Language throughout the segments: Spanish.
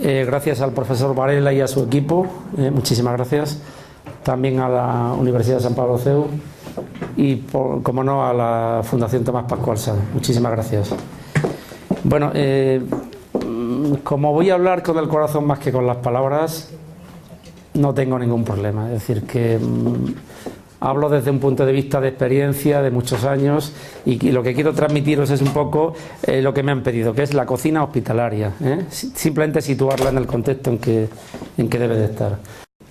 gracias al profesor Varela y a su equipo, muchísimas gracias. También a la Universidad de San Pablo CEU y, como no, a la Fundación Tomás Pascual Sanz. Muchísimas gracias. Bueno, como voy a hablar con el corazón más que con las palabras, no tengo ningún problema. Es decir, que hablo desde un punto de vista de experiencia de muchos años y lo que quiero transmitiros es un poco lo que me han pedido, que es la cocina hospitalaria, simplemente situarla en el contexto en que debe de estar.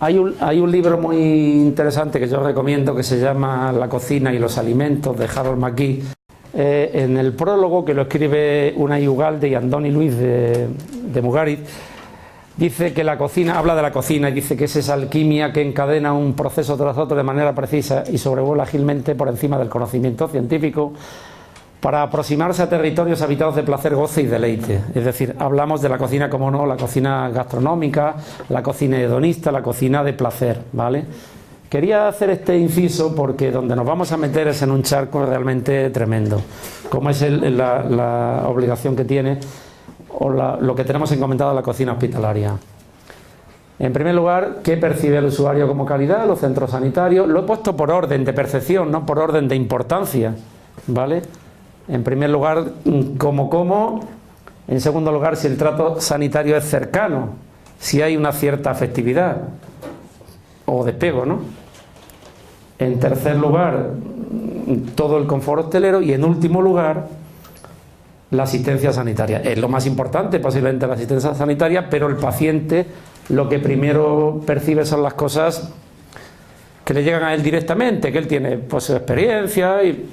Hay un libro muy interesante que yo recomiendo que se llama La cocina y los alimentos, de Harold McGee. En el prólogo, que lo escribe Unai Ugalde y Andoni Luis de Mugaritz, dice que la cocina, habla de la cocina y dice que es esa alquimia que encadena un proceso tras otro de manera precisa y sobrevuela ágilmente por encima del conocimiento científico para aproximarse a territorios habitados de placer, goce y deleite. Es decir, hablamos de la cocina, como no, la cocina gastronómica, la cocina hedonista, la cocina de placer, ¿vale? Quería hacer este inciso porque donde nos vamos a meter es en un charco realmente tremendo, como es la obligación que tiene o lo que tenemos encomendado a la cocina hospitalaria. En primer lugar, ¿qué percibe el usuario como calidad? Los centros sanitarios. Lo he puesto por orden de percepción, no por orden de importancia, ¿vale? En primer lugar, cómo. En segundo lugar, si el trato sanitario es cercano, si hay una cierta afectividad o despego, ¿no? En tercer lugar, todo el confort hostelero. Y en último lugar, la asistencia sanitaria. Es lo más importante, posiblemente, la asistencia sanitaria, pero el paciente lo que primero percibe son las cosas que le llegan a él directamente, que él tiene pues su experiencia y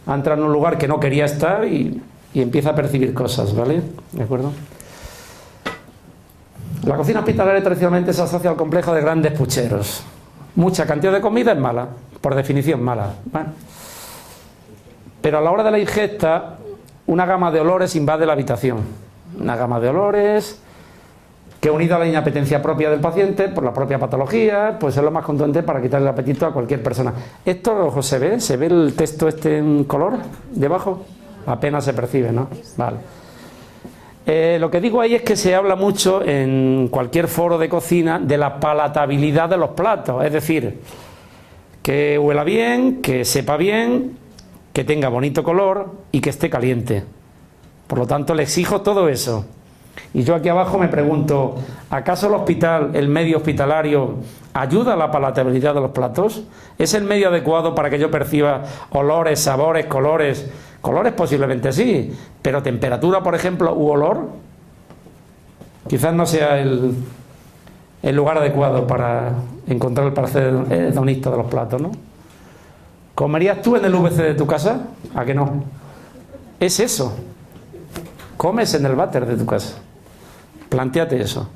ha entrado en un lugar que no quería estar y empieza a percibir cosas, ¿vale? ¿De acuerdo? La cocina hospitalaria tradicionalmente se asocia al complejo de grandes pucheros. Mucha cantidad de comida es mala, por definición mala. Bueno. Pero a la hora de la ingesta, una gama de olores invade la habitación. Una gama de olores que, unido a la inapetencia propia del paciente, por la propia patología, pues es lo más contundente para quitarle el apetito a cualquier persona. ¿Esto, ojo, se ve? ¿Se ve el texto este en color debajo? Apenas se percibe, ¿no? Vale. Lo que digo ahí es que se habla mucho en cualquier foro de cocina de la palatabilidad de los platos, es decir, que huela bien, que sepa bien, que tenga bonito color y que esté caliente. Por lo tanto, le exijo todo eso. Y yo aquí abajo me pregunto, ¿acaso el hospital, el medio hospitalario, ayuda a la palatabilidad de los platos? ¿Es el medio adecuado para que yo perciba olores, sabores, colores? Colores posiblemente sí, pero temperatura, por ejemplo, u olor, quizás no sea el lugar adecuado para encontrar el placer hedonista de los platos, ¿no? ¿Comerías tú en el WC de tu casa? ¿A que no? Es eso. Comes en el váter de tu casa. Plantéate eso.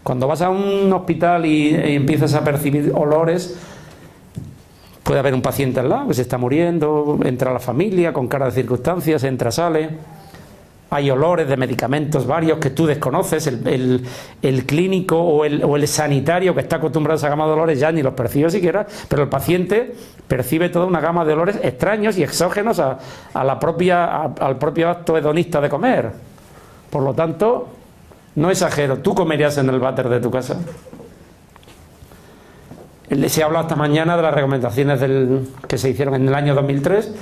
Cuando vas a un hospital y empiezas a percibir olores, puede haber un paciente al lado que se está muriendo, entra la familia con cara de circunstancias, entra, sale. Hay olores de medicamentos varios que tú desconoces, el clínico o el sanitario que está acostumbrado a esa gama de olores ya ni los percibe siquiera, pero el paciente percibe toda una gama de olores extraños y exógenos al propio acto hedonista de comer. Por lo tanto, no exagero, ¿tú comerías en el váter de tu casa? Se ha hablado esta mañana de las recomendaciones que se hicieron en el año 2003,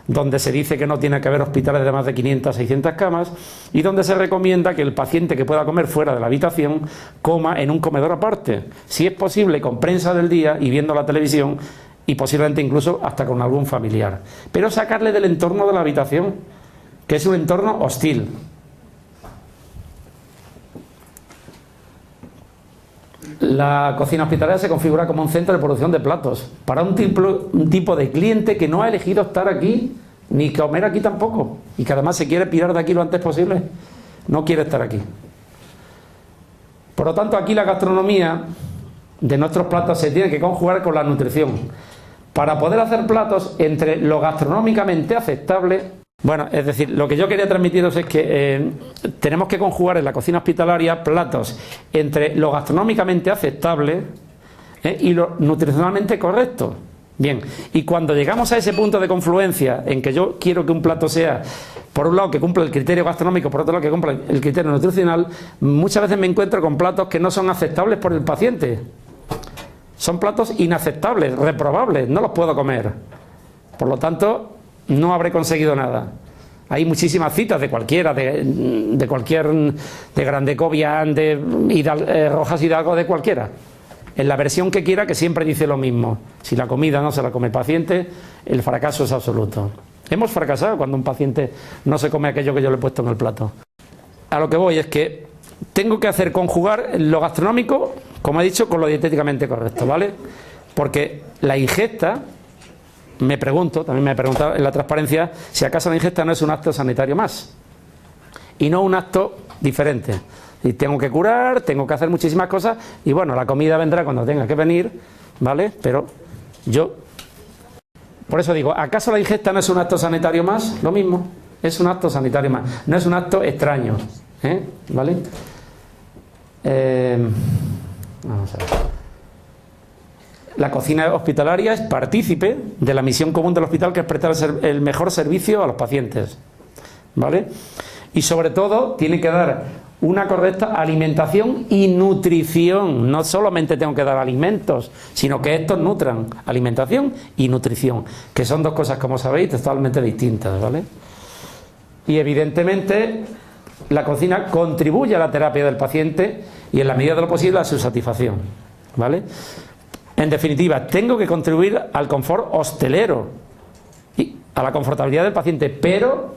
donde se dice que no tiene que haber hospitales de más de 500 a 600 camas y donde se recomienda que el paciente que pueda comer fuera de la habitación coma en un comedor aparte, si es posible con prensa del día y viendo la televisión y posiblemente incluso hasta con algún familiar, pero sacarle del entorno de la habitación, que es un entorno hostil. La cocina hospitalaria se configura como un centro de producción de platos para un tipo de cliente que no ha elegido estar aquí ni comer aquí tampoco y que además se quiere pirar de aquí lo antes posible, no quiere estar aquí. Por lo tanto, aquí la gastronomía de nuestros platos se tiene que conjugar con la nutrición para poder hacer platos entre lo gastronómicamente aceptable. Bueno, es decir, lo que yo quería transmitiros es que tenemos que conjugar en la cocina hospitalaria platos entre lo gastronómicamente aceptable y lo nutricionalmente correcto. Bien, y cuando llegamos a ese punto de confluencia en que yo quiero que un plato sea, por un lado, que cumpla el criterio gastronómico, por otro lado, que cumpla el criterio nutricional, muchas veces me encuentro con platos que no son aceptables por el paciente. Son platos inaceptables, reprobables, no los puedo comer. Por lo tanto, no habré conseguido nada. Hay muchísimas citas de cualquiera, de cualquier, de Grandecovian, de Rojas Hidalgo, de cualquiera. En la versión que quiera, que siempre dice lo mismo. Si la comida no se la come el paciente, el fracaso es absoluto. Hemos fracasado cuando un paciente no se come aquello que yo le he puesto en el plato. A lo que voy es que tengo que hacer conjugar lo gastronómico, como he dicho, con lo dietéticamente correcto, ¿vale? Porque la ingesta, me pregunto, también me he preguntado en la transparencia, si acaso la ingesta no es un acto sanitario más y no un acto diferente. Y tengo que curar, tengo que hacer muchísimas cosas y bueno, la comida vendrá cuando tenga que venir, ¿vale? Pero yo, por eso digo, ¿acaso la ingesta no es un acto sanitario más? Lo mismo, es un acto sanitario más, no es un acto extraño, ¿vale? Vamos a ver. La cocina hospitalaria es partícipe de la misión común del hospital, que es prestar el mejor servicio a los pacientes, ¿vale? Y sobre todo tiene que dar una correcta alimentación y nutrición. No solamente tengo que dar alimentos, sino que estos nutran. Alimentación y nutrición, que son dos cosas, como sabéis, totalmente distintas, ¿vale? Y evidentemente la cocina contribuye a la terapia del paciente y en la medida de lo posible a su satisfacción, ¿vale? En definitiva, tengo que contribuir al confort hostelero y a la confortabilidad del paciente, pero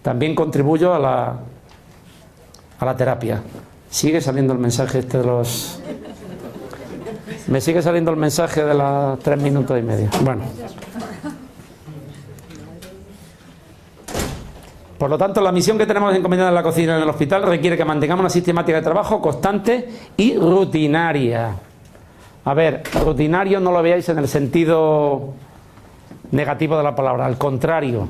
también contribuyo a la terapia. Sigue saliendo el mensaje este de los... Me sigue saliendo el mensaje de los 3 minutos y medio. Bueno. Por lo tanto, la misión que tenemos encomendada en la cocina en el hospital requiere que mantengamos una sistemática de trabajo constante y rutinaria. A ver, rutinario no lo veáis en el sentido negativo de la palabra, al contrario.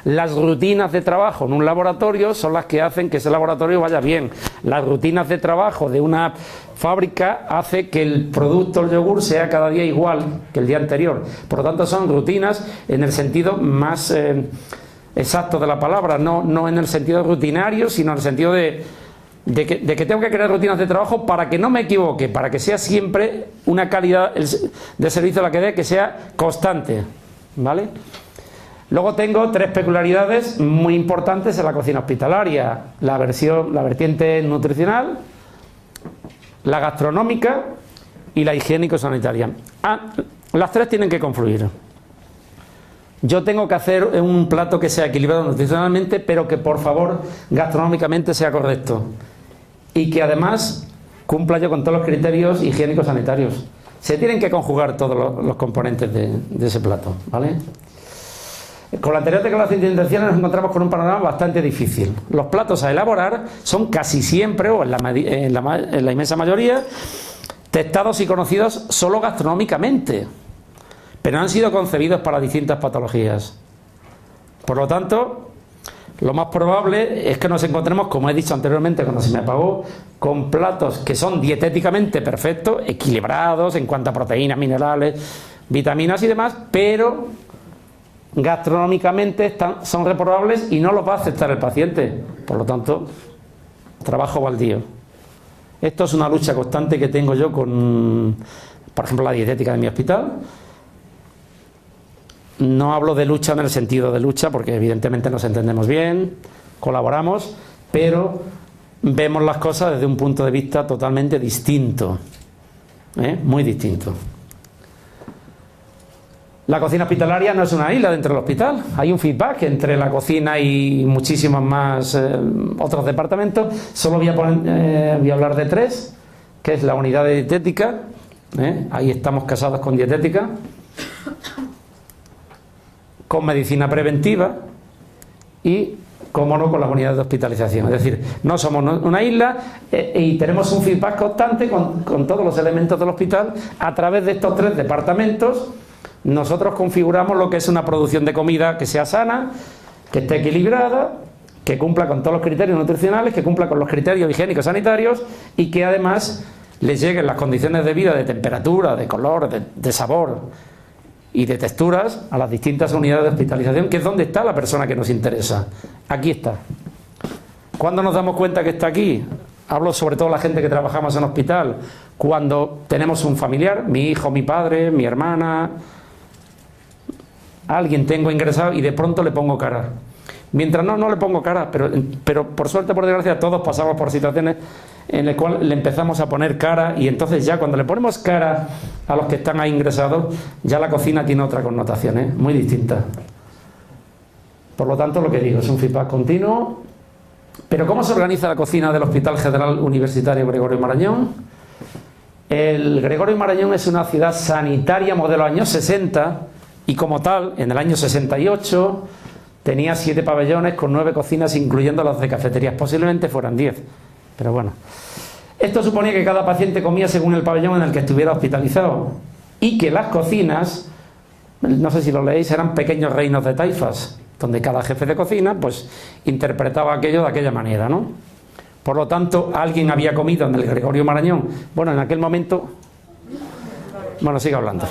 Las rutinas de trabajo en un laboratorio son las que hacen que ese laboratorio vaya bien. Las rutinas de trabajo de una fábrica hace que el producto, el yogur, sea cada día igual que el día anterior. Por lo tanto, son rutinas en el sentido más exacto de la palabra, no en el sentido rutinario, sino en el sentido de que tengo que crear rutinas de trabajo para que no me equivoque, para que sea siempre una calidad de servicio a la que dé, que sea constante, ¿vale? Luego tengo 3 peculiaridades muy importantes en la cocina hospitalaria: la vertiente nutricional, la gastronómica y la higiénico-sanitaria. Las 3 tienen que confluir. Yo tengo que hacer un plato que sea equilibrado nutricionalmente, pero que por favor gastronómicamente sea correcto y que además cumpla yo con todos los criterios higiénicos sanitarios. Se tienen que conjugar todos los componentes de ese plato, ¿vale? Con la anterior declaración de intenciones nos encontramos con un panorama bastante difícil. Los platos a elaborar son casi siempre, o en la inmensa mayoría, testados y conocidos solo gastronómicamente, pero han sido concebidos para distintas patologías. Por lo tanto, lo más probable es que nos encontremos, como he dicho anteriormente cuando se me apagó, con platos que son dietéticamente perfectos, equilibrados en cuanto a proteínas, minerales, vitaminas y demás, pero gastronómicamente son reprobables y no los va a aceptar el paciente. Por lo tanto, trabajo baldío. Esto es una lucha constante que tengo yo con, por ejemplo, la dietética de mi hospital. No hablo de lucha en el sentido de lucha, porque evidentemente nos entendemos bien, colaboramos, pero vemos las cosas desde un punto de vista totalmente distinto, muy distinto. La cocina hospitalaria no es una isla dentro del hospital. Hay un feedback entre la cocina y muchísimos más otros departamentos. Solo voy a hablar de 3, que es la unidad de dietética. Ahí estamos casados con dietética, con medicina preventiva y, como no, con las unidades de hospitalización. Es decir, no somos una isla y tenemos un feedback constante con todos los elementos del hospital. A través de estos 3 departamentos nosotros configuramos lo que es una producción de comida que sea sana, que esté equilibrada, que cumpla con todos los criterios nutricionales, que cumpla con los criterios higiénicos sanitarios y que además les lleguen las condiciones de vida, de temperatura, de color, de sabor y de texturas a las distintas unidades de hospitalización, que es donde está la persona que nos interesa. Aquí está. ¿Cuándo nos damos cuenta que está aquí? Hablo sobre todo de la gente que trabajamos en hospital. Cuando tenemos un familiar, mi hijo, mi padre, mi hermana, alguien tengo ingresado y de pronto le pongo cara. Mientras no le pongo cara, pero por suerte, por desgracia, todos pasamos por situaciones en las cuales le empezamos a poner cara, y entonces ya cuando le ponemos cara a los que están ahí ingresados, ya la cocina tiene otra connotación, muy distinta. Por lo tanto, lo que digo, es un feedback continuo. Pero ¿cómo se organiza la cocina del Hospital General Universitario Gregorio Marañón? El Gregorio Marañón es una ciudad sanitaria modelo años 60, y como tal, en el año 68, tenía 7 pabellones con 9 cocinas, incluyendo las de cafeterías. Posiblemente fueran 10, pero bueno. Esto suponía que cada paciente comía según el pabellón en el que estuviera hospitalizado, y que las cocinas, no sé si lo leéis, eran pequeños reinos de taifas, donde cada jefe de cocina pues interpretaba aquello de aquella manera, ¿no? Por lo tanto, alguien había comido en el Gregorio Marañón. Bueno, en aquel momento... Bueno, sigo hablando.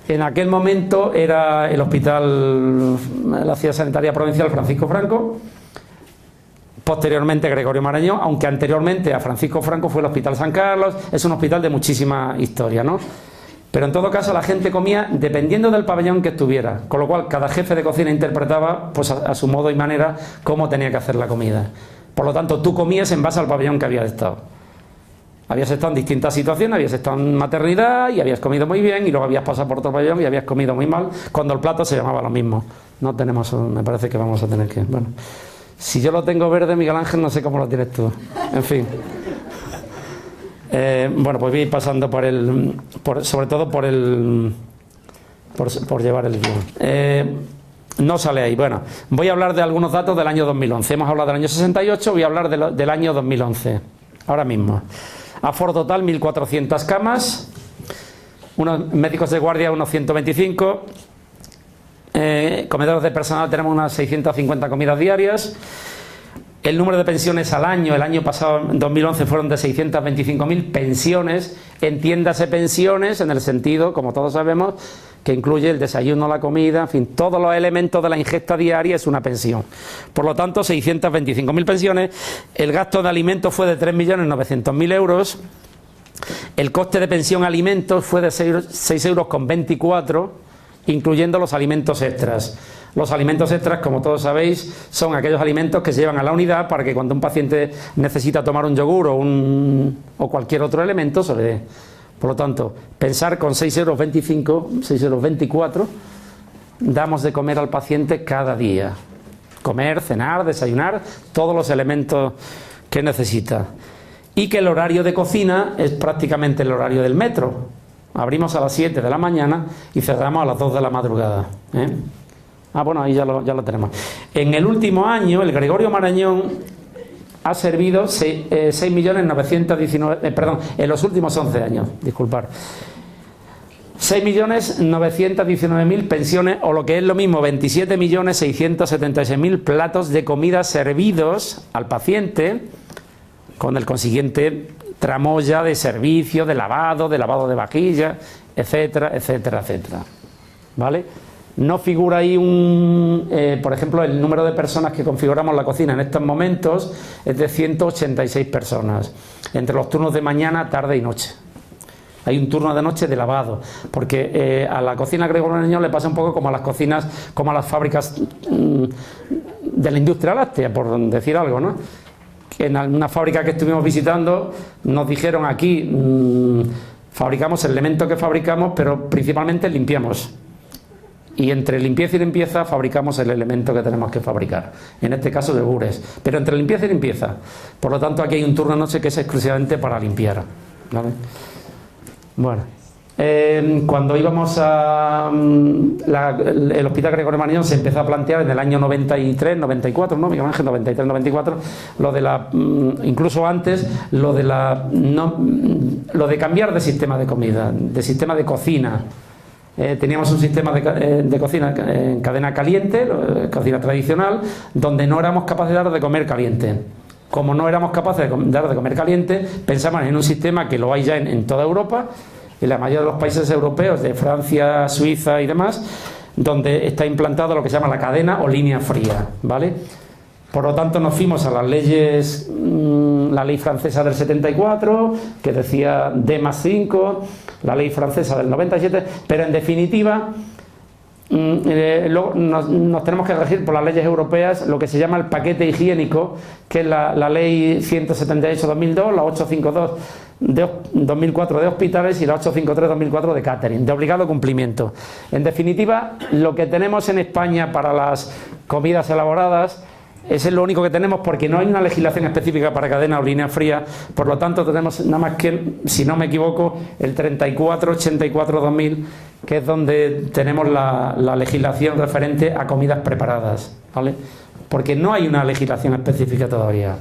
En aquel momento era el hospital, la ciudad sanitaria provincial Francisco Franco, posteriormente Gregorio Marañón, aunque anteriormente a Francisco Franco fue el Hospital San Carlos. Es un hospital de muchísima historia, ¿no? Pero en todo caso la gente comía dependiendo del pabellón que estuviera, con lo cual cada jefe de cocina interpretaba pues a su modo y manera cómo tenía que hacer la comida. Por lo tanto, tú comías en base al pabellón que habías estado. Habías estado en distintas situaciones, habías estado en maternidad y habías comido muy bien, y luego habías pasado por otro pabellón y habías comido muy mal, cuando el plato se llamaba lo mismo. No tenemos, me parece que vamos a tener que... Bueno, si yo lo tengo verde, Miguel Ángel, no sé cómo lo tienes tú. En fin. Bueno, pues voy a ir pasando sobre todo por llevar el guión. No sale ahí. Bueno, voy a hablar de algunos datos del año 2011. Hemos hablado del año 68, voy a hablar del año 2011. Ahora mismo. Aforo total, 1.400 camas. Unos médicos de guardia, unos 125. Comedores de personal, tenemos unas 650 comidas diarias. El número de pensiones al año, el año pasado, en 2011, fueron de 625.000 pensiones. Entiéndase pensiones en el sentido, como todos sabemos, que incluye el desayuno, la comida, en fin, todos los elementos de la ingesta diaria es una pensión. Por lo tanto, 625.000 pensiones. El gasto de alimentos fue de 3.900.000 euros. El coste de pensión alimentos fue de 6,24 euros, incluyendo los alimentos extras. Los alimentos extras, como todos sabéis, son aquellos alimentos que se llevan a la unidad para que cuando un paciente necesita tomar un yogur o cualquier otro elemento se le dé. Por lo tanto, pensar con 6,25 euros, 6,24 euros, damos de comer al paciente cada día. Comer, cenar, desayunar, todos los elementos que necesita. Y que el horario de cocina es prácticamente el horario del metro. Abrimos a las 7 de la mañana y cerramos a las 2 de la madrugada. Bueno, ahí ya lo tenemos. En el último año, el Gregorio Marañón ha servido 6.919.000, perdón, en los últimos 11 años, disculpar. 6.919.000 pensiones, o lo que es lo mismo, 27.676.000 platos de comida servidos al paciente, con el consiguiente tramoya de servicio, de lavado de vajilla, etcétera, etcétera, etcétera. ¿Vale? No figura ahí por ejemplo, el número de personas que configuramos la cocina en estos momentos es de 186 personas, entre los turnos de mañana, tarde y noche. Hay un turno de noche de lavado, porque a la cocina Gregorio Marañón le pasa un poco como a las cocinas, como a las fábricas de la industria láctea, por decir algo, ¿no? Que en una fábrica que estuvimos visitando nos dijeron aquí fabricamos el elemento que fabricamos, pero principalmente limpiamos. Y entre limpieza y limpieza fabricamos el elemento que tenemos que fabricar, en este caso yogures, pero entre limpieza y limpieza. Por lo tanto, aquí hay un turno de noche que es exclusivamente para limpiar, ¿vale? Bueno, cuando íbamos el Hospital Gregorio Marañón se empezó a plantear en el año 93, 94, ¿no? Miguel Ángel, 93, 94, lo de incluso antes, lo de cambiar de sistema de comida, de sistema de cocina. Teníamos un sistema de cocina en cadena caliente, cocina tradicional, donde no éramos capaces de dar de comer caliente. Como no éramos capaces de dar de comer caliente, pensamos en un sistema que lo hay ya en toda Europa, y la mayoría de los países europeos, de Francia, Suiza y demás, donde está implantado lo que se llama la cadena o línea fría, ¿vale? Por lo tanto, nos fuimos a las leyes, la ley francesa del 74, que decía D+5, la ley francesa del 97, pero en definitiva nos tenemos que regir por las leyes europeas, lo que se llama el paquete higiénico, que es la ley 178-2002, la 852 de 2004 de hospitales y la 853-2004 de catering, de obligado cumplimiento. En definitiva, lo que tenemos en España para las comidas elaboradas es lo único que tenemos, porque no hay una legislación específica para cadena o línea fría. Por lo tanto, tenemos nada más que, si no me equivoco, el 34-84-2000, que es donde tenemos la legislación referente a comidas preparadas, ¿vale? Porque no hay una legislación específica todavía.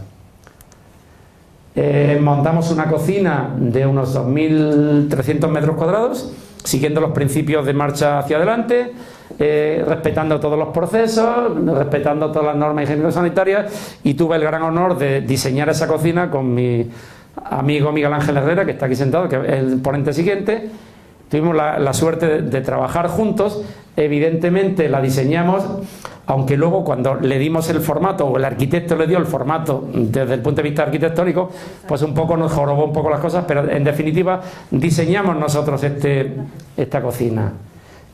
Montamos una cocina de unos 2.300 metros cuadrados, siguiendo los principios de marcha hacia adelante, respetando todos los procesos, respetando todas las normas higiénico-sanitarias, y tuve el gran honor de diseñar esa cocina con mi amigo Miguel Ángel Herrera, que está aquí sentado, que es el ponente siguiente. Tuvimos la suerte de trabajar juntos. Evidentemente la diseñamos, aunque luego cuando le dimos el formato, o el arquitecto le dio el formato desde el punto de vista arquitectónico, pues un poco nos jorobó un poco las cosas, pero en definitiva diseñamos nosotros esta cocina.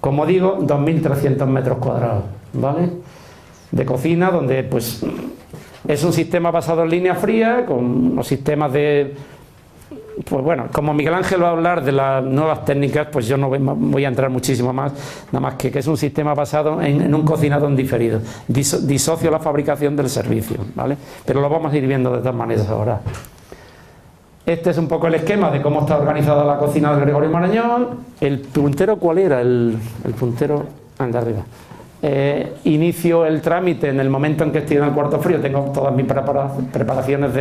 Como digo, 2.300 metros cuadrados, ¿vale? De cocina, donde pues es un sistema basado en línea fría, con unos sistemas de... Pues bueno, como Miguel Ángel va a hablar de las nuevas técnicas, pues yo no voy a entrar muchísimo más, nada más que es un sistema basado en un cocinado en diferido. Disocio la fabricación del servicio, ¿vale? Pero lo vamos a ir viendo de todas maneras ahora. Este es un poco el esquema de cómo está organizada la cocina del Gregorio Marañón. ¿El puntero cuál era? El puntero de arriba. Inicio el trámite en el momento en que estoy en el cuarto frío. Tengo todas mis preparaciones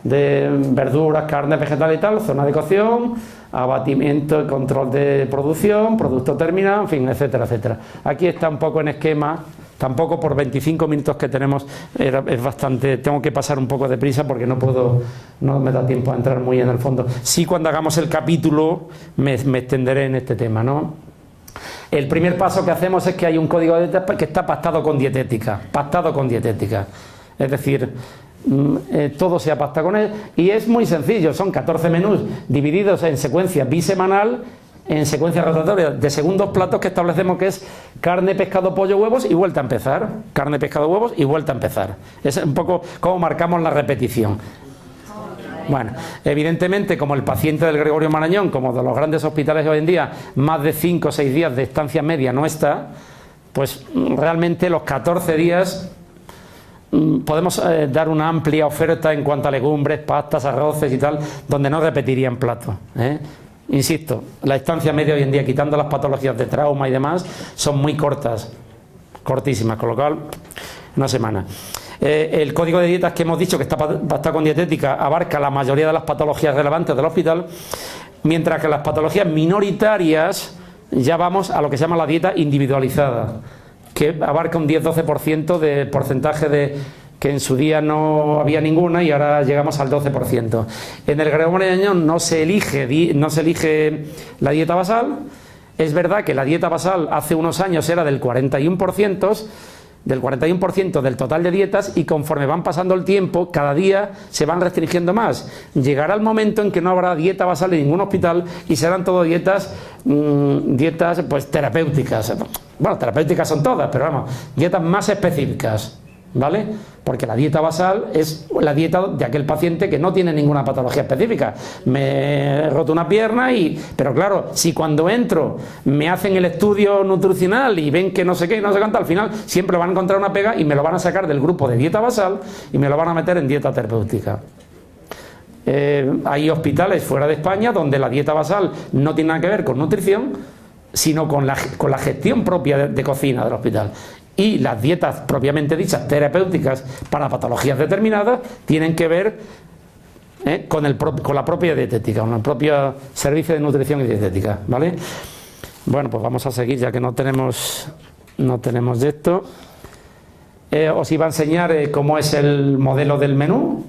de verduras, carnes, vegetales y tal, zona de cocción, abatimiento y control de producción, producto terminado, en fin, etcétera, etcétera. Aquí está un poco en esquema. Tampoco por 25 minutos que tenemos es bastante, tengo que pasar un poco de prisa porque no me da tiempo a entrar muy en el fondo. Sí, cuando hagamos el capítulo me extenderé en este tema, ¿no? El primer paso que hacemos es que hay un código de dietas que está pactado con dietética, es decir, todo se ha pactado con él, y es muy sencillo, son 14 menús divididos en secuencia bisemanal, en secuencia rotatoria de segundos platos, que establecemos que es carne, pescado, pollo, huevos y vuelta a empezar. Carne, pescado, huevos y vuelta a empezar. Es un poco como marcamos la repetición. Bueno, evidentemente, como el paciente del Gregorio Marañón, como de los grandes hospitales hoy en día, más de 5 o 6 días de estancia media no está, pues realmente los 14 días podemos dar una amplia oferta en cuanto a legumbres, pastas, arroces y tal, donde no repetirían plato, ¿eh? Insisto, la estancia media hoy en día, quitando las patologías de trauma y demás, son muy cortas, cortísimas, con lo cual, una semana. El código de dietas que hemos dicho que está pactado con dietética abarca la mayoría de las patologías relevantes del hospital, mientras que las patologías minoritarias ya vamos a lo que se llama la dieta individualizada, que abarca un 10-12% de porcentaje que en su día no había ninguna y ahora llegamos al 12%. En el Gregorio Marañón no se elige la dieta basal. Es verdad que la dieta basal hace unos años era del 41%, del total de dietas, y conforme van pasando el tiempo, cada día se van restringiendo más. Llegará el momento en que no habrá dieta basal en ningún hospital y serán todo dietas pues terapéuticas. Bueno, terapéuticas son todas, pero vamos, dietas más específicas, ¿vale? Porque la dieta basal es la dieta de aquel paciente que no tiene ninguna patología específica. Me he roto una pierna pero claro, si cuando entro me hacen el estudio nutricional y ven que no sé qué y no sé cuánto, al final siempre van a encontrar una pega y me lo van a sacar del grupo de dieta basal y me lo van a meter en dieta terapéutica. Hay hospitales fuera de España donde la dieta basal no tiene nada que ver con nutrición, sino con la gestión propia de cocina del hospital. Y las dietas propiamente dichas terapéuticas para patologías determinadas tienen que ver con la propia dietética, con el propio servicio de nutrición y dietética, ¿vale? Bueno, pues vamos a seguir, ya que no tenemos de esto. Os iba a enseñar cómo es el modelo del menú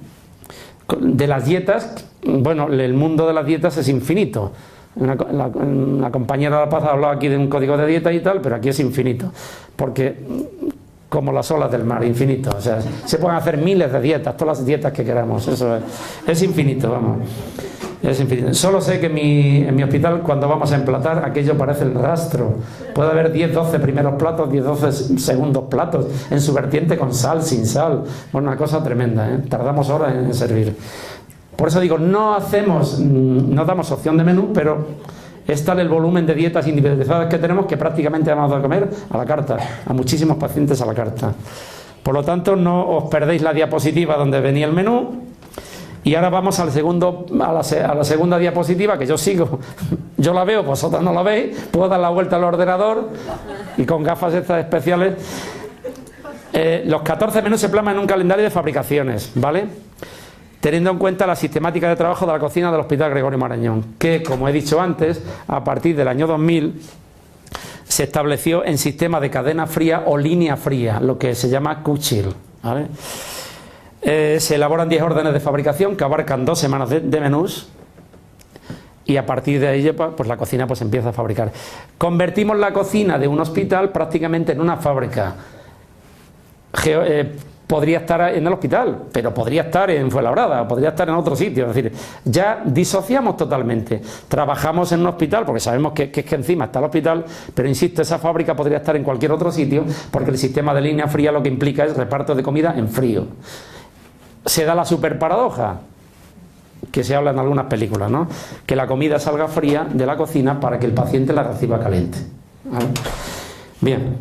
de las dietas. Bueno, el mundo de las dietas es infinito. La compañera de La Paz ha hablado aquí de un código de dieta y tal, pero aquí es infinito, porque como las olas del mar, infinito. O sea, se pueden hacer miles de dietas, todas las dietas que queramos, eso es infinito, vamos. Es infinito. Solo sé que en mi hospital, cuando vamos a emplatar, aquello parece el rastro. Puede haber 10, 12 primeros platos, 10, 12 segundos platos, en su vertiente con sal, sin sal. Bueno, una cosa tremenda, ¿eh? Tardamos horas en servir. Por eso digo, no damos opción de menú, pero es tal el volumen de dietas individualizadas que tenemos que prácticamente vamos a comer a la carta, a muchísimos pacientes a la carta. Por lo tanto, no os perdéis la diapositiva donde venía el menú. Y ahora vamos a la segunda diapositiva, que yo sigo, yo la veo, vosotros no la veis, puedo dar la vuelta al ordenador y con gafas estas especiales. Los 14 menús se plasman en un calendario de fabricaciones, ¿vale? Teniendo en cuenta la sistemática de trabajo de la cocina del Hospital Gregorio Marañón, que, como he dicho antes, a partir del año 2000 se estableció en sistema de cadena fría o línea fría, lo que se llama Q-Chill, ¿vale? Se elaboran 10 órdenes de fabricación que abarcan 2 semanas de menús, y a partir de ahí pues la cocina pues empieza a fabricar. Convertimos la cocina de un hospital prácticamente en una fábrica. Podría estar en el hospital, pero podría estar en Fuenlabrada, podría estar en otro sitio. Es decir, ya disociamos totalmente. Trabajamos en un hospital porque sabemos que encima está el hospital, pero insisto, esa fábrica podría estar en cualquier otro sitio porque el sistema de línea fría lo que implica es reparto de comida en frío. Se da la super paradoja que se habla en algunas películas, ¿no? Que la comida salga fría de la cocina para que el paciente la reciba caliente, ¿vale? Bien,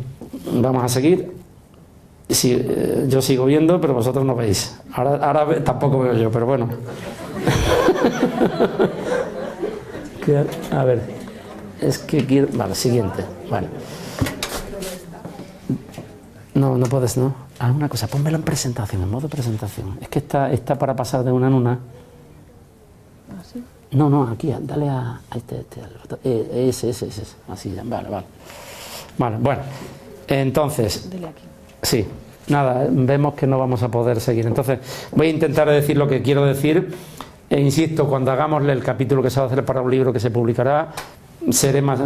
vamos a seguir. Sí, yo sigo viendo, pero vosotros no veis. Ahora tampoco veo yo, pero bueno. A ver, es que quiero... Vale, siguiente. Vale. No puedes, ¿no? Una cosa, pónmelo en presentación, en modo presentación. Es que está para pasar de una en una. ¿Ah, sí? No, aquí, dale a este. Ese. Así ya, vale. Vale, bueno. Entonces... Dale aquí. Sí, nada, vemos que no vamos a poder seguir. Entonces, voy a intentar decir lo que quiero decir. E insisto, cuando hagamos el capítulo que se va a hacer para un libro que se publicará, seré más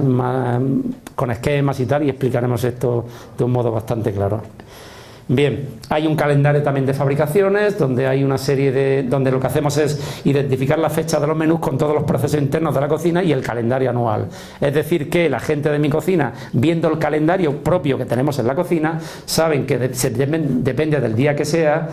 con esquemas y tal, y explicaremos esto de un modo bastante claro. Bien, hay un calendario también de fabricaciones donde hay una serie donde lo que hacemos es identificar la fecha de los menús con todos los procesos internos de la cocina y el calendario anual. Es decir, que la gente de mi cocina, viendo el calendario propio que tenemos en la cocina, saben que depende del día que sea.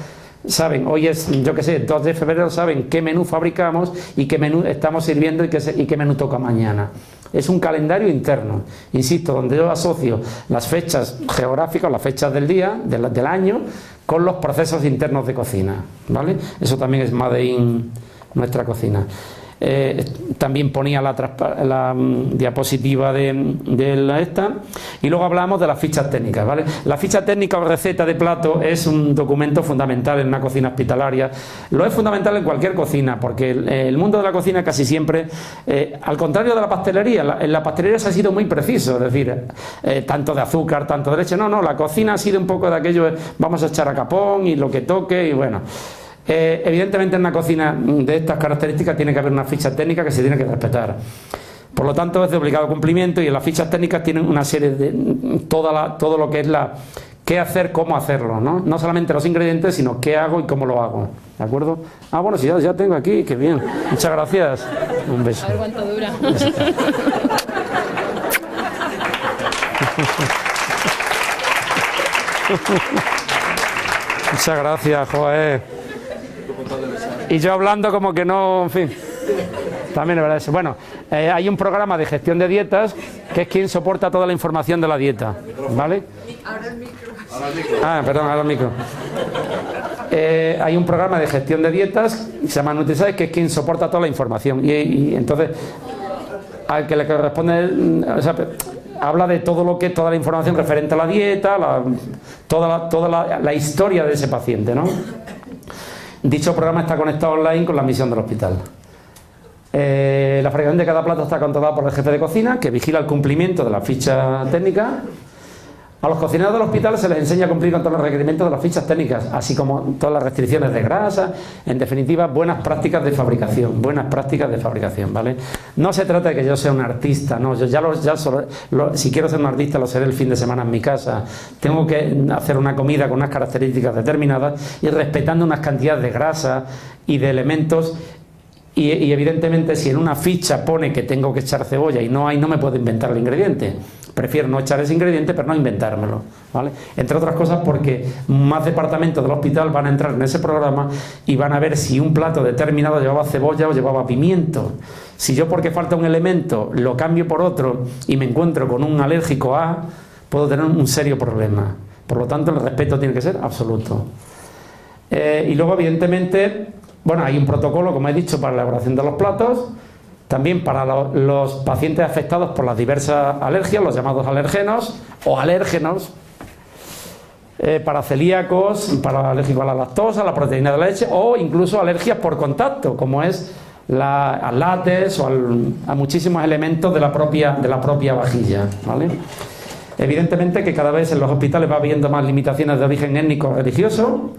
Saben, hoy es, yo que sé, 2 de febrero, saben qué menú fabricamos y qué menú estamos sirviendo y qué menú toca mañana. Es un calendario interno, insisto, donde yo asocio las fechas geográficas, las fechas del día, del año, con los procesos internos de cocina, ¿vale? Eso también es Made in nuestra cocina. También ponía la diapositiva de esta, y luego hablamos de las fichas técnicas, ¿vale? La ficha técnica o receta de plato es un documento fundamental en una cocina hospitalaria. Lo es fundamental en cualquier cocina, porque el mundo de la cocina casi siempre, al contrario de la pastelería, en la pastelería se ha sido muy preciso, es decir, tanto de azúcar, tanto de leche. No, la cocina ha sido un poco de aquello, vamos a echar a capón y lo que toque, y bueno. Evidentemente en una cocina de estas características tiene que haber una ficha técnica que se tiene que respetar. Por lo tanto es de obligado cumplimiento, y en las fichas técnicas tienen una serie de todo lo que es qué hacer, cómo hacerlo, ¿no? No solamente los ingredientes, sino qué hago y cómo lo hago, ¿de acuerdo? Bueno, si ya tengo aquí, qué bien, muchas gracias, un beso. A ver cuánto dura. Muchas gracias, joder. Y yo hablando como que no, en fin. También es verdad eso. Bueno, hay un programa de gestión de dietas que es quien soporta toda la información de la dieta, ¿vale? Ahora el micro. Perdón, ahora el micro. Hay un programa de gestión de dietas que se llama NutriSite, que es quien soporta toda la información. Y entonces, al que le corresponde, o sea, habla de toda la información referente a la dieta, toda la historia de ese paciente, ¿no? Dicho programa está conectado online con la misión del hospital. La fabricación de cada plato está controlada por el jefe de cocina, que vigila el cumplimiento de la ficha técnica. A los cocineros del hospital se les enseña a cumplir con todos los requerimientos de las fichas técnicas, así como todas las restricciones de grasa, en definitiva, buenas prácticas de fabricación, ¿vale? No se trata de que yo sea un artista, no, yo si quiero ser un artista lo seré el fin de semana en mi casa. Tengo que hacer una comida con unas características determinadas y respetando unas cantidades de grasa y de elementos. Y evidentemente si en una ficha pone que tengo que echar cebolla y no hay, no me puedo inventar el ingrediente. Prefiero no echar ese ingrediente, pero no inventármelo, ¿vale? Entre otras cosas porque más departamentos del hospital van a entrar en ese programa y van a ver si un plato determinado llevaba cebolla o llevaba pimiento. Si yo, porque falta un elemento, lo cambio por otro y me encuentro con un alérgico A, puedo tener un serio problema. Por lo tanto, el respeto tiene que ser absoluto. Y luego, evidentemente, bueno, hay un protocolo, como he dicho, para la elaboración de los platos. También para los pacientes afectados por las diversas alergias, los llamados alergenos o alérgenos, para celíacos, para alérgicos a la lactosa, a la proteína de la leche o incluso alergias por contacto, como es al látex o a muchísimos elementos de la propia vajilla, ¿vale? Evidentemente que cada vez en los hospitales va habiendo más limitaciones de origen étnico religioso,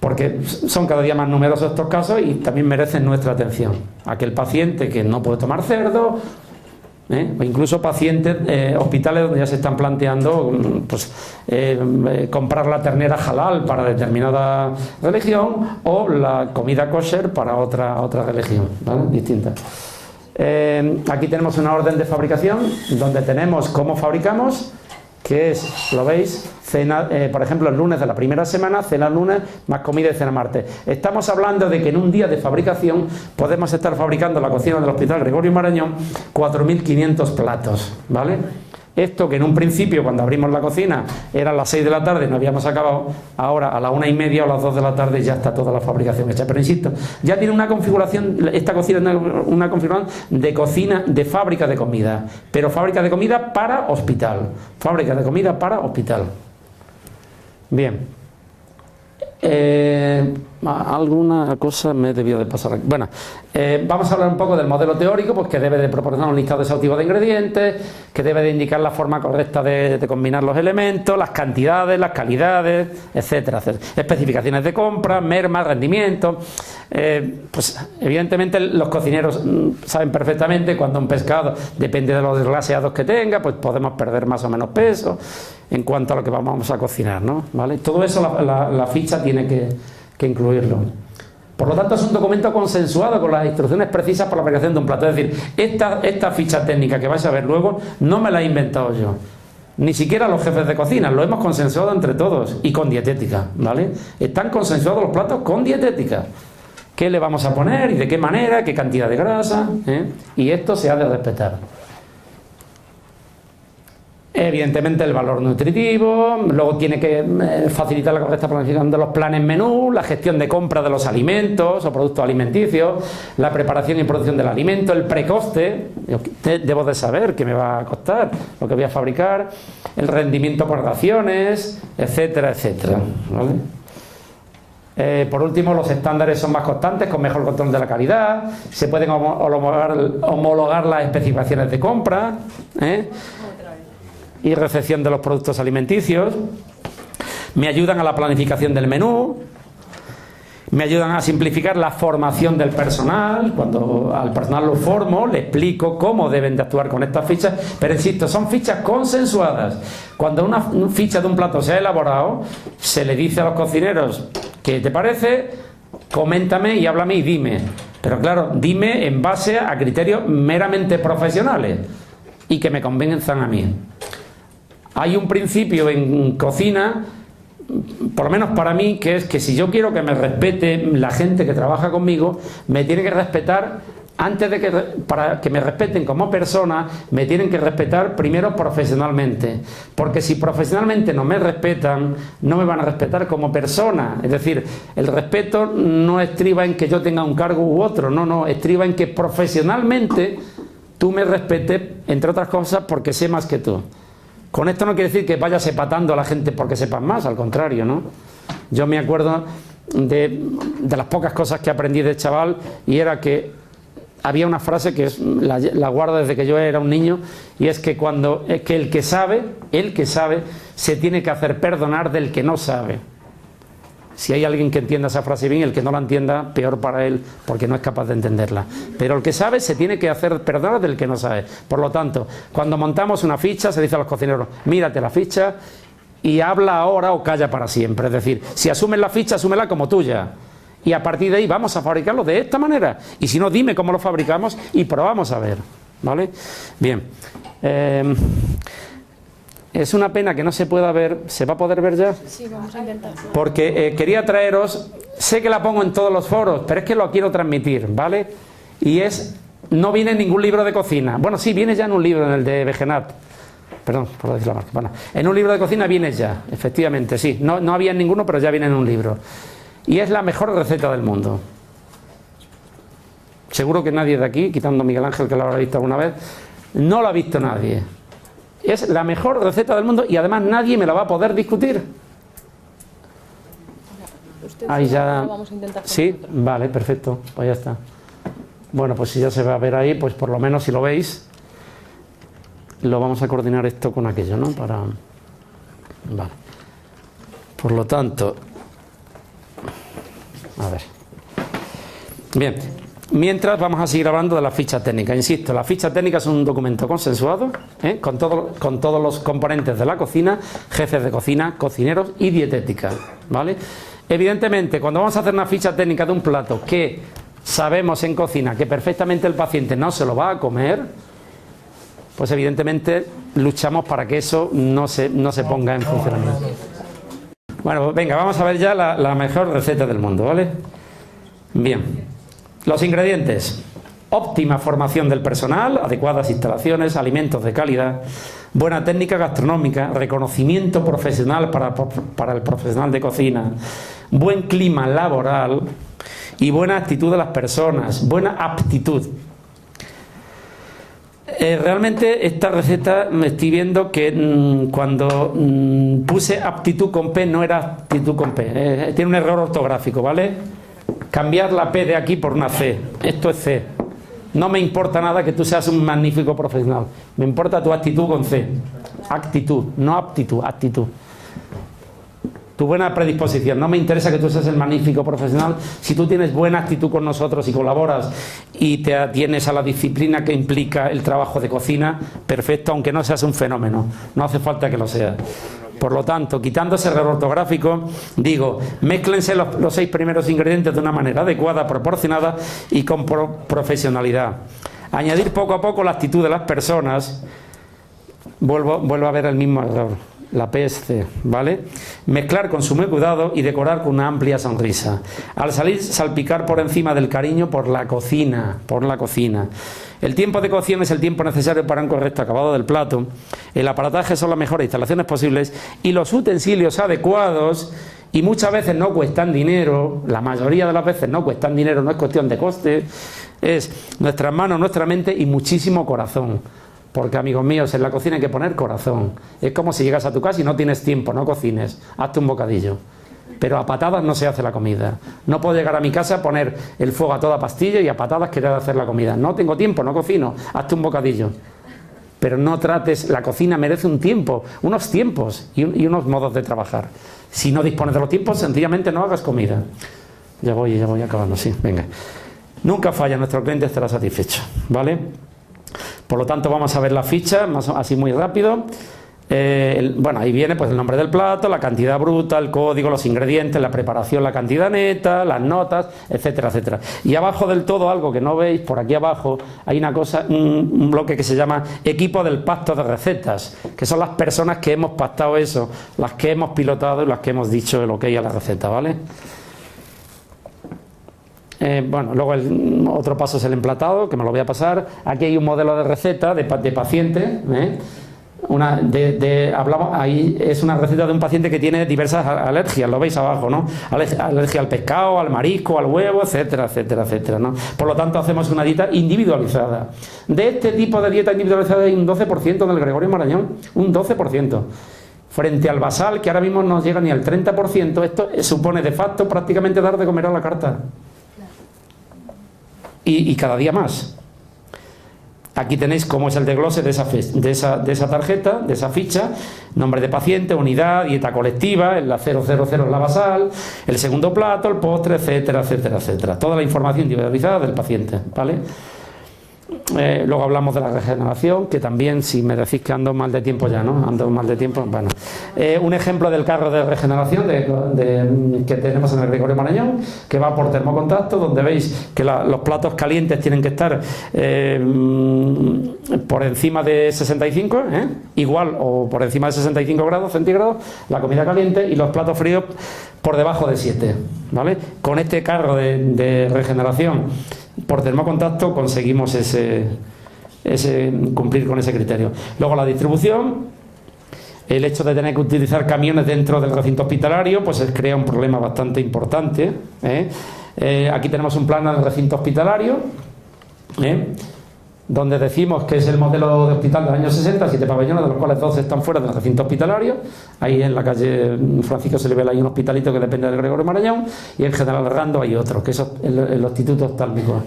porque son cada día más numerosos estos casos y también merecen nuestra atención. Aquel paciente que no puede tomar cerdo, o incluso pacientes, hospitales donde ya se están planteando comprar la ternera halal para determinada religión o la comida kosher para otra religión, ¿vale? Distinta. Aquí tenemos una orden de fabricación donde tenemos cómo fabricamos, que es, lo veis, cena, por ejemplo, el lunes de la primera semana, cena lunes, más comida y cena martes. Estamos hablando de que en un día de fabricación podemos estar fabricando en la cocina del Hospital Gregorio Marañón 4.500 platos, ¿vale? Esto que en un principio, cuando abrimos la cocina, eran las 6 de la tarde y no habíamos acabado, ahora a las 1:30 o a las 2 de la tarde ya está toda la fabricación hecha. Pero insisto, ya tiene una configuración, esta cocina es una configuración de cocina, de fábrica de comida, pero fábrica de comida para hospital. Fábrica de comida para hospital. Bien. Alguna cosa me debió de pasar aquí. Bueno, vamos a hablar un poco del modelo teórico, pues que debe de proporcionar un listado exhaustivo de ingredientes, que debe de indicar la forma correcta de combinar los elementos, las cantidades, las calidades, etcétera, etcétera. Especificaciones de compra, merma, rendimiento. Pues evidentemente los cocineros saben perfectamente cuando un pescado, depende de los glaseados que tenga, pues podemos perder más o menos peso en cuanto a lo que vamos a cocinar, ¿no? ¿Vale? Todo eso la ficha tiene que incluirlo. Por lo tanto, es un documento consensuado con las instrucciones precisas para la preparación de un plato. Es decir, esta ficha técnica que vais a ver luego no me la he inventado yo, ni siquiera los jefes de cocina, lo hemos consensuado entre todos y con dietética, ¿vale? Están consensuados los platos con dietética. ¿Qué le vamos a poner y de qué manera, qué cantidad de grasa? Y esto se ha de respetar. Evidentemente el valor nutritivo, luego tiene que facilitar la correcta planificación de los planes menú, la gestión de compra de los alimentos o productos alimenticios, la preparación y producción del alimento, el precoste, debo de saber qué me va a costar lo que voy a fabricar, el rendimiento por raciones, etcétera, etcétera, ¿vale? Por último, los estándares son más constantes, con mejor control de la calidad, se pueden homologar las especificaciones de compra, y recepción de los productos alimenticios, me ayudan a la planificación del menú, me ayudan a simplificar la formación del personal. Cuando al personal lo formo, le explico cómo deben de actuar con estas fichas, pero insisto, son fichas consensuadas. Cuando una ficha de un plato se ha elaborado, se le dice a los cocineros: ¿qué te parece? Coméntame y háblame y dime. Pero claro, dime en base a criterios meramente profesionales y que me convenzan a mí. Hay un principio en cocina, por lo menos para mí, que es que si yo quiero que me respete la gente que trabaja conmigo, me tiene que respetar, para que me respeten como persona, me tienen que respetar primero profesionalmente, porque si profesionalmente no me respetan, no me van a respetar como persona. Es decir, el respeto no estriba en que yo tenga un cargo u otro, no, estriba en que profesionalmente tú me respetes, entre otras cosas, porque sé más que tú. Con esto no quiere decir que vayas epatando a la gente porque sepas más, al contrario, ¿no? Yo me acuerdo de las pocas cosas que aprendí de chaval, y era que había una frase que la guardo desde que yo era un niño, y es que el que sabe se tiene que hacer perdonar del que no sabe. Si hay alguien que entienda esa frase bien, el que no la entienda, peor para él, porque no es capaz de entenderla. Pero el que sabe se tiene que hacer perdonar del que no sabe. Por lo tanto, cuando montamos una ficha, se dice a los cocineros: mírate la ficha y habla ahora o calla para siempre. Es decir, si asumes la ficha, asúmela como tuya. Y a partir de ahí vamos a fabricarlo de esta manera. Y si no, dime cómo lo fabricamos y probamos a ver. ¿Vale? Bien. Es una pena que no se pueda ver. ¿Se va a poder ver ya? Sí, vamos a intentar. Porque quería traeros, sé que la pongo en todos los foros, pero es que lo quiero transmitir, ¿vale? Y no viene en ningún libro de cocina. Bueno, sí, viene ya en un libro, en el de Vegenat. Perdón, por decir la marca. Bueno, en un libro de cocina viene ya, efectivamente, sí. No había en ninguno, pero ya viene en un libro. Y es la mejor receta del mundo. Seguro que nadie de aquí, quitando Miguel Ángel, que lo habrá visto alguna vez, no lo ha visto nadie. Es la mejor receta del mundo y además nadie me la va a poder discutir. Ahí ya. Vamos a intentar. Sí, vale, perfecto. Pues ya está. Bueno, pues si ya se va a ver ahí, pues por lo menos si lo veis, lo vamos a coordinar esto con aquello, ¿no? Vale. Por lo tanto, a ver. Bien. Mientras vamos a seguir hablando de la ficha técnica. Insisto, la ficha técnica es un documento consensuado, con todos los componentes de la cocina, jefes de cocina, cocineros y dietética, ¿vale? Evidentemente, cuando vamos a hacer una ficha técnica de un plato que sabemos en cocina que perfectamente el paciente no se lo va a comer, pues evidentemente luchamos para que eso no se ponga en funcionamiento. Bueno, pues venga, vamos a ver ya la mejor receta del mundo, ¿vale? Bien. Los ingredientes: óptima formación del personal, adecuadas instalaciones, alimentos de calidad, buena técnica gastronómica, reconocimiento profesional para el profesional de cocina, buen clima laboral y buena actitud de las personas, buena aptitud. Realmente esta receta me estoy viendo que cuando puse aptitud con P no era aptitud con P, tiene un error ortográfico, ¿vale? Cambiar la P de aquí por una C. Esto es C. No me importa nada que tú seas un magnífico profesional. Me importa tu actitud con C. Actitud, no aptitud, actitud. Tu buena predisposición. No me interesa que tú seas el magnífico profesional. Si tú tienes buena actitud con nosotros y colaboras y te atienes a la disciplina que implica el trabajo de cocina, perfecto, aunque no seas un fenómeno. No hace falta que lo seas. Por lo tanto, quitando ese error ortográfico, digo, mézclense los 6 primeros ingredientes de una manera adecuada, proporcionada y con profesionalidad. Añadir poco a poco la actitud de las personas. Vuelvo a ver el mismo error. La P es C, ¿vale? Mezclar con sumo cuidado y decorar con una amplia sonrisa. Al salir, salpicar por encima del cariño por la cocina. El tiempo de cocción es el tiempo necesario para un correcto acabado del plato. El aparataje son las mejores instalaciones posibles y los utensilios adecuados, y muchas veces no cuestan dinero, la mayoría de las veces no cuestan dinero, no es cuestión de coste, es nuestras manos, nuestra mente y muchísimo corazón. Porque, amigos míos, en la cocina hay que poner corazón. Es como si llegas a tu casa y no tienes tiempo, no cocines, hazte un bocadillo. Pero a patadas no se hace la comida. No puedo llegar a mi casa, poner el fuego a toda pastilla y a patadas querer hacer la comida. No tengo tiempo, no cocino, hazte un bocadillo. Pero no trates, la cocina merece un tiempo, unos tiempos y unos modos de trabajar. Si no dispones de los tiempos, sencillamente no hagas comida. Ya voy acabando, sí, venga. Nunca falla, nuestro cliente estará satisfecho, ¿vale? Por lo tanto, vamos a ver la ficha, así muy rápido. Bueno, ahí viene pues el nombre del plato, la cantidad bruta, el código, los ingredientes, la preparación, la cantidad neta, las notas, etcétera, etcétera. Y abajo del todo, algo que no veis, por aquí abajo hay una cosa, un bloque que se llama equipo del pacto de recetas, que son las personas que hemos pactado eso, las que hemos pilotado y las que hemos dicho el ok a la receta, ¿vale? Bueno, luego otro paso es el emplatado, que me lo voy a pasar. Aquí hay un modelo de receta de paciente, hablamos, ahí es una receta de un paciente que tiene diversas alergias, lo veis abajo, ¿no? Alergia al pescado, al marisco, al huevo, etcétera, etcétera, etcétera, ¿no? Por lo tanto, hacemos una dieta individualizada. De este tipo de dieta individualizada hay un 12% en el Gregorio Marañón, un 12%. Frente al basal, que ahora mismo no llega ni al 30%, esto supone de facto prácticamente dar de comer a la carta. y cada día más. Aquí tenéis cómo es el desglose de esa tarjeta, de esa ficha, nombre de paciente, unidad, dieta colectiva, la 000 es la basal, el segundo plato, el postre, etcétera, etcétera, etcétera. Toda la información individualizada del paciente, ¿vale? Luego hablamos de la regeneración, que también, si me decís que ando mal de tiempo ya, ¿no? Ando mal de tiempo, bueno. Un ejemplo del carro de regeneración que tenemos en el Gregorio Marañón, que va por termocontacto, donde veis que los platos calientes tienen que estar por encima de 65, igual o por encima de 65 grados centígrados, la comida caliente, y los platos fríos por debajo de 7, ¿vale? Con este carro de regeneración por termocontacto conseguimos cumplir con ese criterio. Luego la distribución, el hecho de tener que utilizar camiones dentro del recinto hospitalario, pues crea un problema bastante importante. Aquí tenemos un plano del recinto hospitalario, donde decimos que es el modelo de hospital del año 60, 7 pabellones, de los cuales 12 están fuera del recinto hospitalario. Ahí en la calle Francisco Silvela hay un hospitalito que depende del Gregorio Marañón, y en General Herrando hay otro, que es el Instituto Oftálmico.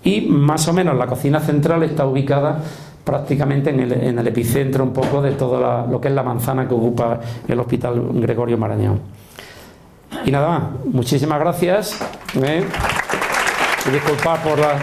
Y más o menos la cocina central está ubicada prácticamente en el epicentro un poco de todo lo que es la manzana que ocupa el Hospital Gregorio Marañón. Y nada más, muchísimas gracias. Y disculpad por la...